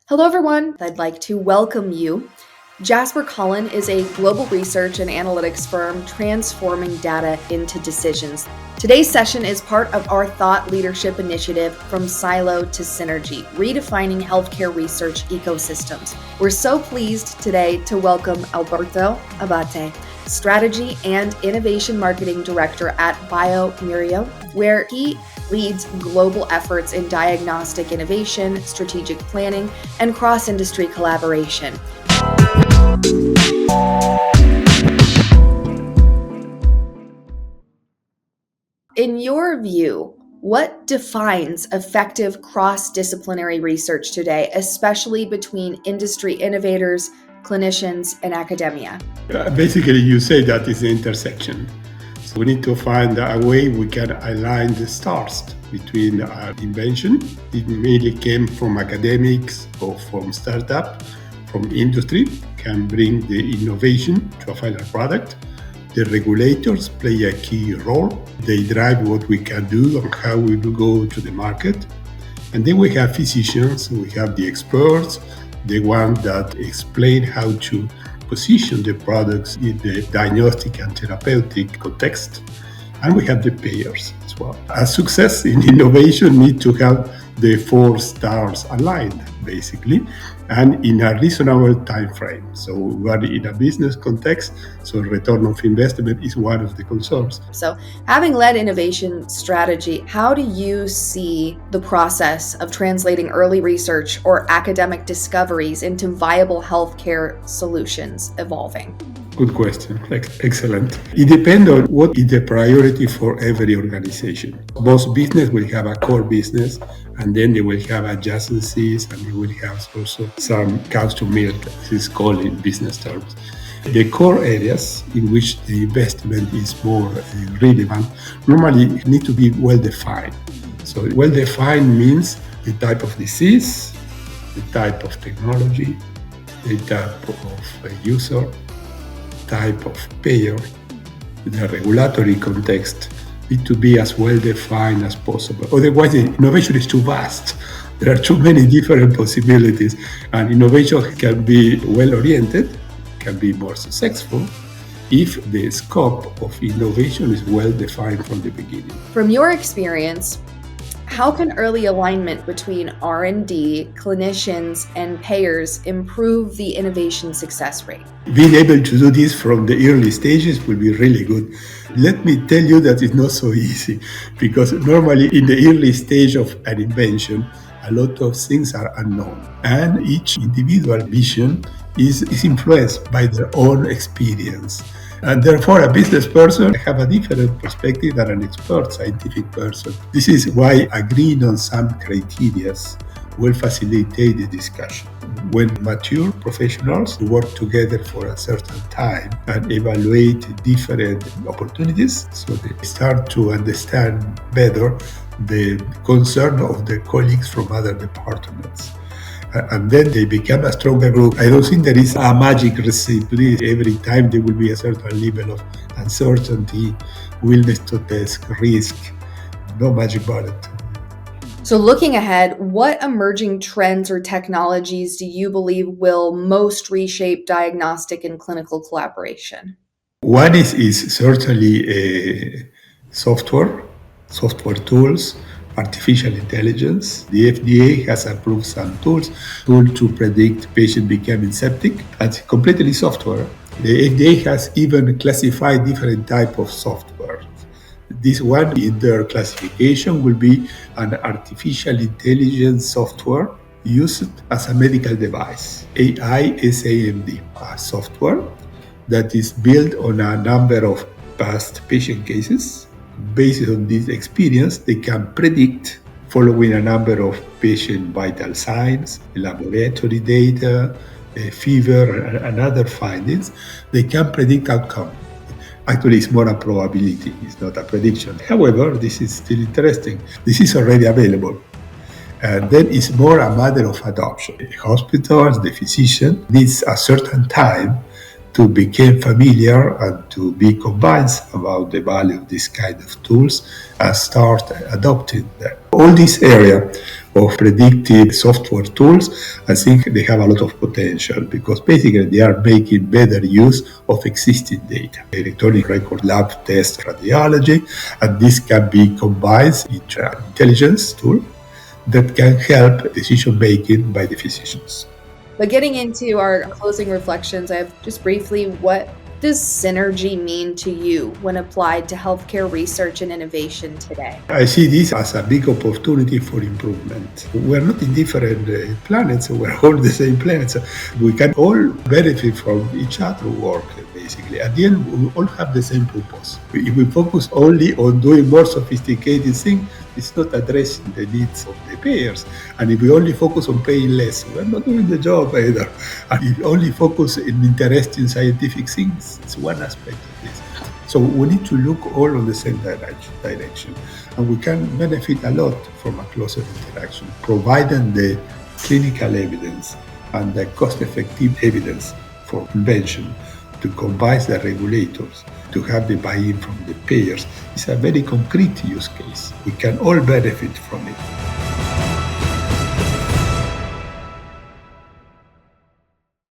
Hello, everyone. I'd like to welcome you. Jasper Colin is a global research and analytics firm transforming data into decisions. Today's session is part of our thought leadership initiative From Silo to Synergy, redefining healthcare research ecosystems. We're so pleased today to welcome Alberto Abate, Strategy and Innovation Marketing Director at bioMérieux, where he leads global efforts in diagnostic innovation, strategic planning, and cross-industry collaboration. In your view, what defines effective cross-disciplinary research today, especially between industry innovators, clinicians, and academia? Basically, you say that is the intersection. So we need to find a way we can align the stars between our invention. It mainly came from academics or from startup, from industry, can bring the innovation to a final product. The regulators play a key role. They drive what we can do and how we will go to the market. And then we have physicians, we have the experts, the ones that explain how to position the products in the diagnostic and therapeutic context. And we have the payers as well. A success in innovation needs to have the four stars aligned, basically, and in a reasonable time frame. So we are in a business context, so return of investment is one of the concerns. So, having led innovation strategy, how do you see the process of translating early research or academic discoveries into viable healthcare solutions evolving? Good question. Excellent. It depends on what is the priority for every organization. Most business will have a core business, and then they will have adjacencies, and they will have also some customer, this is called in business terms. The core areas in which the investment is more relevant normally need to be well defined. So well defined means the type of disease, the type of technology, the type of user, type of payer, the regulatory context need to be as well defined as possible. Otherwise, the innovation is too vast. There are too many different possibilities, and innovation can be well oriented, can be more successful if the scope of innovation is well defined from the beginning. From your experience, how can early alignment between R&D, clinicians, and payers improve the innovation success rate? Being able to do this from the early stages will be really good. Let me tell you that it's not so easy, because normally in the early stage of an invention, a lot of things are unknown, and each individual vision is influenced by their own experience. And therefore, a business person have a different perspective than an expert scientific person. This is why agreeing on some criteria will facilitate the discussion. When mature professionals work together for a certain time and evaluate different opportunities, so they start to understand better the concern of the colleagues from other departments. And then they become a stronger group. I don't think there is a magic recipe. Every time there will be a certain level of uncertainty, willingness to take risk, no magic bullet. So looking ahead, what emerging trends or technologies do you believe will most reshape diagnostic and clinical collaboration? One is certainly software tools, artificial intelligence. The FDA has approved some tools to predict patient becoming septic. That's completely software. The FDA has even classified different type of software. This one in their classification will be an artificial intelligence software used as a medical device, AI-SAMD, a software that is built on a number of past patient cases. Based on this experience, they can predict, following a number of patient vital signs, laboratory data, fever, and other findings, they can predict outcome. Actually, it's more a probability, it's not a prediction. However, this is still interesting. This is already available. And then it's more a matter of adoption. The hospitals, the physician needs a certain time to become familiar and to be convinced about the value of this kind of tools and start adopting them. All this area of predictive software tools, I think they have a lot of potential because basically they are making better use of existing data. Electronic record lab test radiology, and this can be combined into an intelligence tool that can help decision making by the physicians. But getting into our closing reflections, I have just briefly, what does synergy mean to you when applied to healthcare research and innovation today? I see this as a big opportunity for improvement. We're not in different planets, we're all the same planets. We can all benefit from each other work, basically. At the end, we all have the same purpose. If we focus only on doing more sophisticated things, it's not addressing the needs of the payers. And if we only focus on paying less, we're not doing the job either. And if we only focus in interesting scientific things, it's one aspect of this. So we need to look all on the same direction. And we can benefit a lot from a closer interaction, providing the clinical evidence and the cost-effective evidence for prevention to combine the regulators, to have the buy-in from the payers. It's a very concrete use case. We can all benefit from it.